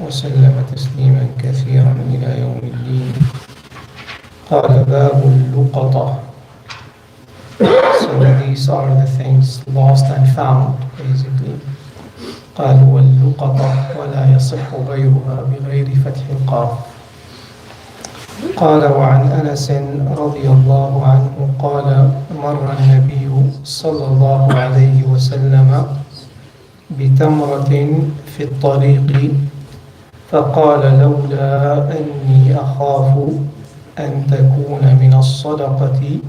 وسلم تسليما كثيرا إلى يوم الدين. قال باب اللقطة. So these are the things lost and found basically. قال واللقطة ولا يصح غيرها بغير فتح القاف. قال وعن أنس رضي الله عنه قال مر النبي صلى الله عليه وسلم بتمرة في الطريق فقال لولا أني أخاف أن تكون من الصدقة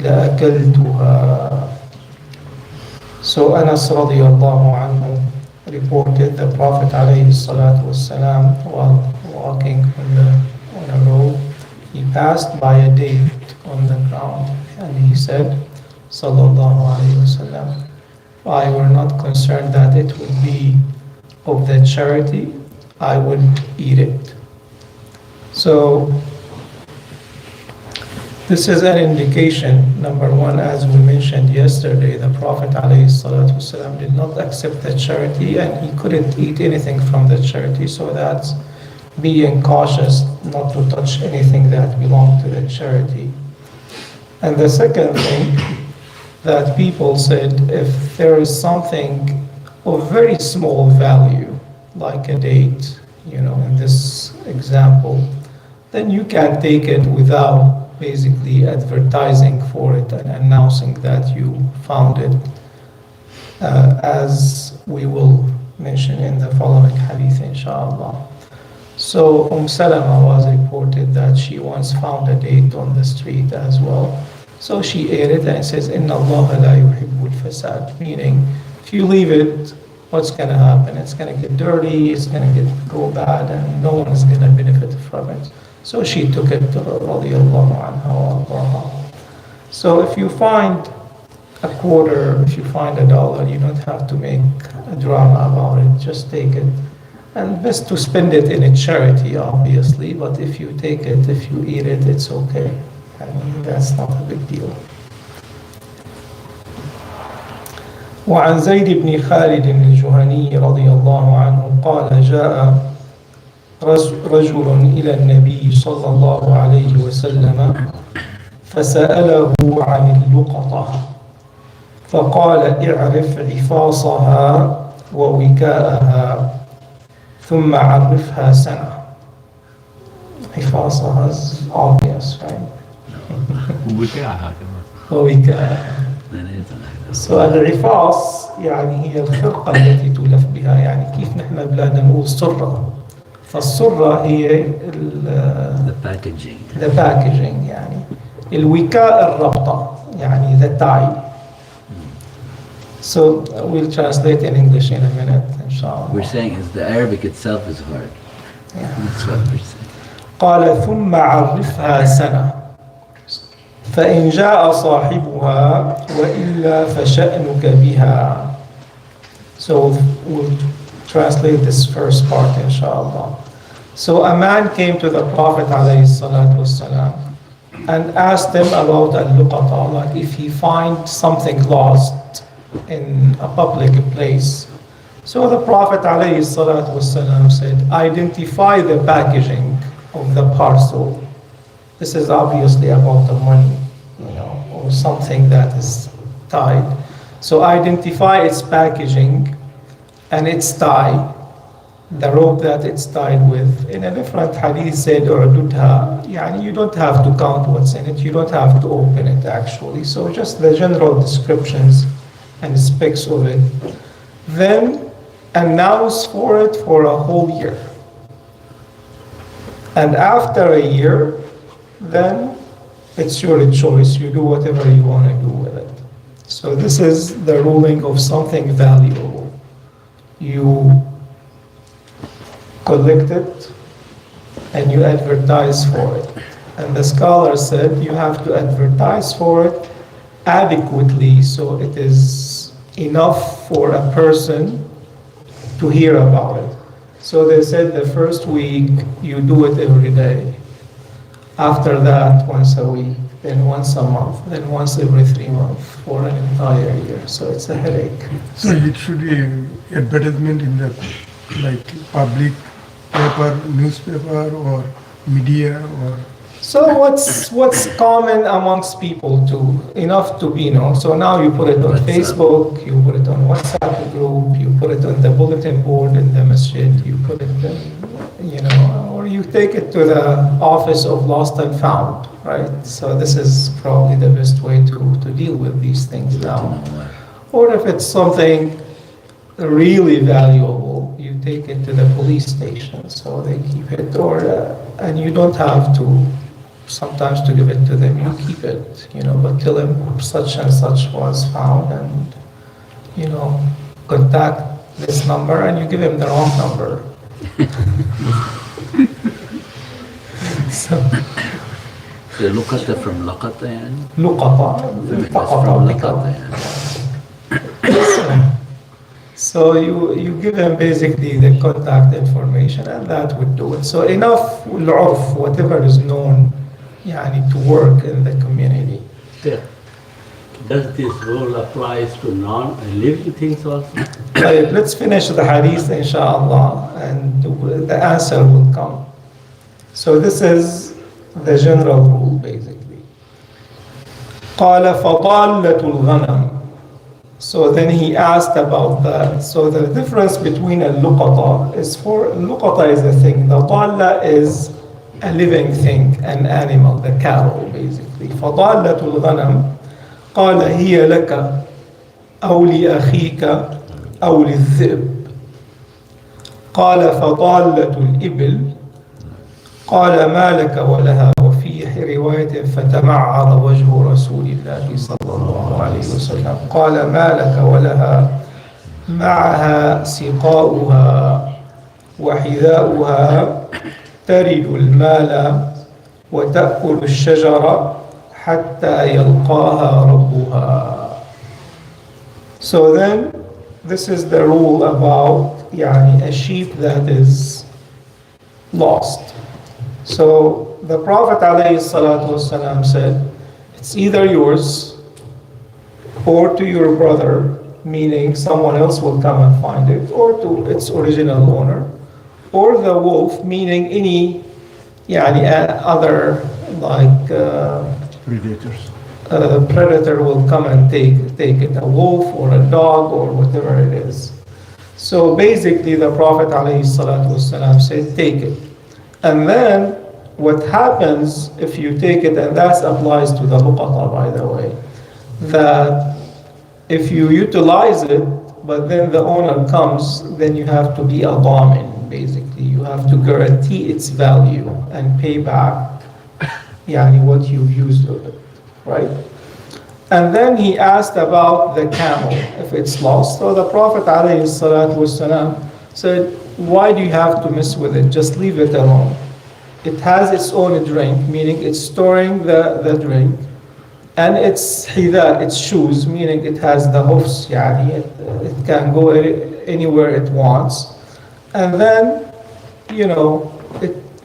لأكلتها. So Anas radiallahu anhu reported the Prophet alayhi salatu wasalam while walking on a road, he passed by a date on the ground and he said sallallahu alayhi wasallam, if I were not concerned that it would be of the charity, I would eat it. So this is an indication, number one, as we mentioned yesterday, the Prophet ﷺ did not accept the charity and he couldn't eat anything from the charity, so that's being cautious not to touch anything that belonged to the charity. And the second thing that people said, if there is something of very small value, like a date, in this example, then you can take it without basically advertising for it and announcing that you found it, as we will mention in the following hadith inshallah. So Salama was reported that she once found a date on the street as well. So she ate it and it says, Inna Allah la yuhibbul fasad, meaning if you leave it, what's going to happen? It's going to get dirty, it's going to go bad, and no one is going to benefit from it. So she took it, radiallahu anha. So if you find a quarter, if you find $1, you don't have to make a drama about it, just take it. And best to spend it in a charity, obviously, but if you take it, if you eat it, it's okay. I mean, that's not a big deal. وعن زيد بن خالد الجهني رضي الله عنه قال جاء رجل إلى النبي صلى الله عليه وسلم فسأله عن اللقطة فقال اعرف عفاصها ووكاءها ثم عرفها سنة. عفاصها is obvious, right? ووكاءها ووكاءها. So العفاص يعني هي الخرقة التي تلف بها، يعني كيف نحن بلادنا نقول صرة، فالصرة هي the packaging يعني. الوكاء الربطة يعني the tie. So we'll translate in English in a minute inshallah. We're saying is the Arabic itself is hard. Yeah. That's what we're saying. قال ثم عرفها سنة فإن جاء صاحبها وإلا فشأنك بها. So we'll translate this first part inshallah. So a man came to the Prophet ﷺ and asked him about al-luqatah, like if he finds something lost in a public place. So the Prophet ﷺ said, identify the packaging of the parcel. This is obviously about the money, or something that is tied. So identify its packaging and its tie, the rope that it's tied with. In a different hadith said, "U'dudha," yani you don't have to count what's in it, you don't have to open it actually. So just the general descriptions and specs of it. Then announce for it for a whole year. And after a year, then it's your choice. You do whatever you want to do with it. So this is the ruling of something valuable. You collect it and you advertise for it. And the scholar said you have to advertise for it adequately so it is enough for a person to hear about it. So they said the first week you do it every day. After that, once a week, then once a month, then once every 3 months for an entire year. So it's a headache. So it should be advertisement in the public paper, newspaper, or media, or So what's common amongst people too, enough to be known. So now you put it on WhatsApp. Facebook, you put it on WhatsApp group, you put it on the bulletin board in the masjid, you put it in, or you take it to the office of lost and found, right? So this is probably the best way to deal with these things now. Or if it's something really valuable, you take it to the police station, so they keep it, and you don't have to sometimes to give it to them, you keep it, but tell them such and such was found and, contact this number, and you give him the wrong number. So, The Luqatah from Luqatah, يعني? Luqatah, That's from Luqatah, يعني. So you give them basically the contact information, and that would do it. So enough العرف, whatever is known, to work in the community. Yeah. Does this rule applies to non-living things also? Right, let's finish the hadith, inshallah, and the answer will come. So this is the general rule, basically. قال فضالة الغنم. So then he asked about that. So the difference between a luqatah is luqatah is a thing. The dalla is a living thing, an animal, the cattle, basically. فضالة الغنم قال هي لك أو لأخيك أو للذئب. قال فضالة الإبل قال ما لك ولها. وفي رواية فتمعر وجه رسول الله صلى الله عليه وسلم قال ما لك ولها معها سقاؤها وحذاؤها ترد المال وتأكل الشجرة حتى يلقاها ربها. So then this is the rule about a sheep that is lost. So the Prophet ﷺ said, it's either yours or to your brother, meaning someone else will come and find it, or to its original owner, or the wolf, meaning any other predators. predator will come and take it, a wolf or a dog or whatever it is. So basically the Prophet ﷺ said, take it. And then what happens if you take it, and that applies to the luqatah, by the way, that if you utilize it, but then the owner comes, then you have to be a damin, basically. You have to guarantee its value and pay back what you've used of it, right? And then he asked about the camel, if it's lost. So the Prophet ﷺ said, why do you have to mess with it? Just leave it alone. It has its own drink, meaning it's storing the drink, and its hida, its shoes, meaning it has the hoofs, it can go anywhere it wants. And then,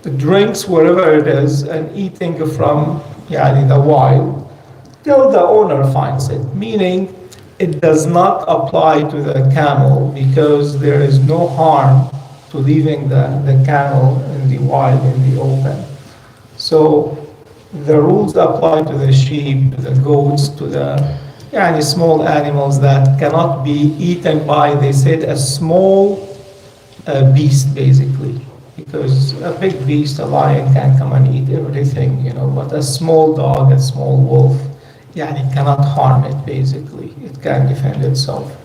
it drinks wherever it is and eating from the wild till the owner finds it, meaning it does not apply to the camel because there is no harm to leaving the camel in the wild, in the open. So the rules apply to the sheep, to the goats, to the small animals that cannot be eaten by, they said, a small beast, basically. Because a big beast, a lion, can come and eat everything, but a small dog, a small wolf, it cannot harm it, basically. It can defend itself.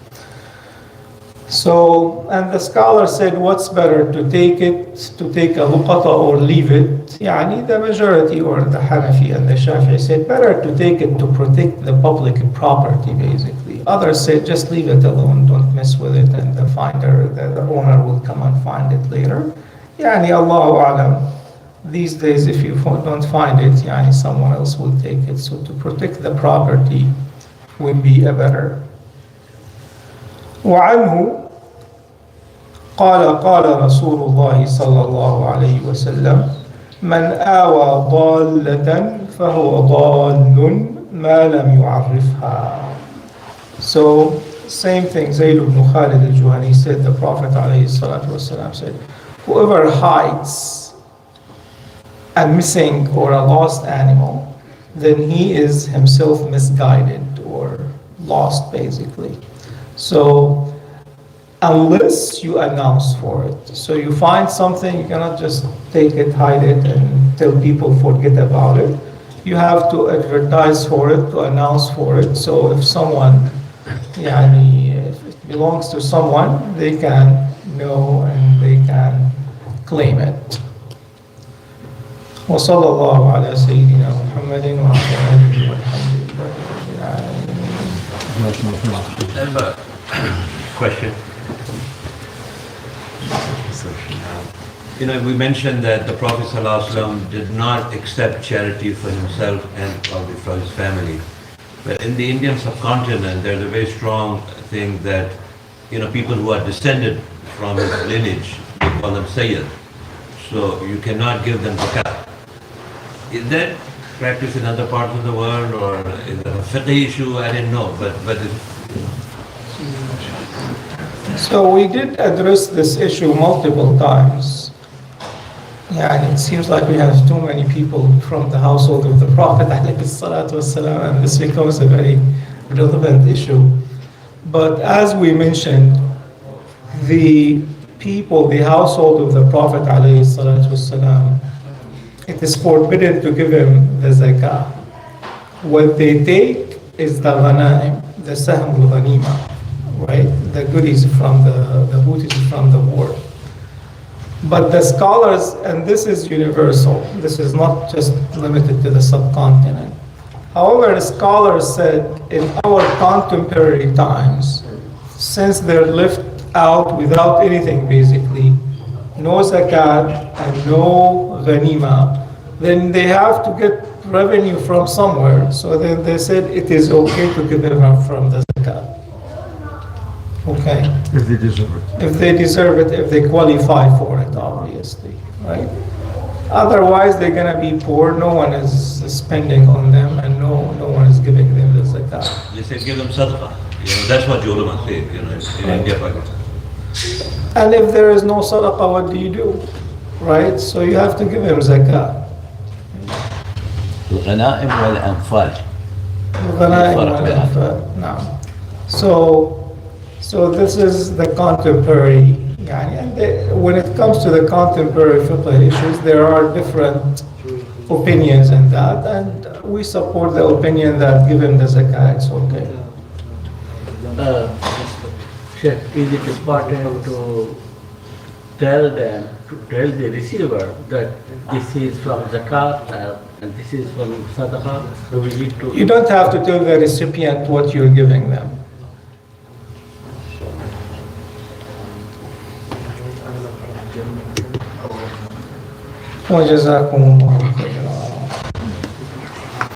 So, and the scholar said, what's better, to take a luqatah or leave it? The majority, or the Hanafi and the Shafi'i, said better to take it to protect the public property, basically. Others said just leave it alone, don't mess with it, and the owner will come and find it later. Allahu A'lam. These days, if you don't find it, someone else will take it. So to protect the property would be a better. وعنه قال رسول الله صلى الله عليه وسلم من آوى ضالة فهو ضال ما لم يعرفها. So same thing, Zayd ibn Khalid al-Juhani said, the Prophet عليه الصلاة والسلام said, whoever hides a missing or a lost animal, then he is himself misguided or lost, basically. So unless you announce for it, so you find something, you cannot just take it, hide it, and tell people forget about it. You have to advertise for it, to announce for it. So if someone, if it belongs to someone, they can know and they can claim it. وصلى الله على سيدنا محمد وعلى آله والحمد لله رب العالمين. I have a question. We mentioned that the Prophet ﷺ did not accept charity for himself and probably for his family. But in the Indian subcontinent, there's a very strong thing that, people who are descended from his lineage, they call them Sayyid. So you cannot give them zakat. Is that practiced in other parts of the world, or is it a fiqh issue? I didn't know, but So we did address this issue multiple times. And it seems like we have too many people from the household of the Prophet ﷺ, and this becomes a very relevant issue. But as we mentioned, the people, the household of the Prophet ﷺ, it is forbidden to give him the zakah. What they take is the ghanaim, the sahm al-ghanima, right? The goodies from the booty from the war. But the scholars, and this is universal, this is not just limited to the subcontinent. However, the scholars said in our contemporary times, since they're left out without anything basically, no zakat and no ghanima, then they have to get revenue from somewhere. So then they said it is okay to give them from the zakat. Okay. If they deserve it. If they deserve it, if they qualify for it, obviously, right? Otherwise, they're gonna be poor. No one is spending on them, and no one is giving them the zakat. they say give them sadaqah. That's what the ulama say, in India, Pakistan. And if there is no sadaqah, what do you do? Right? So you have to give him zakat. الغنائم والأنفال. الغنائم والأنفال. نعم. So this is the contemporary. And when it comes to the contemporary fiqh issues, there are different opinions in that, and we support the opinion that given the zakat, it's okay. Sheikh, is it important to tell them, to tell the receiver that this is from zakat and this is from sadaqah? So we need to. You don't have to tell the recipient what you're giving them. وجزاكم الله خيرا.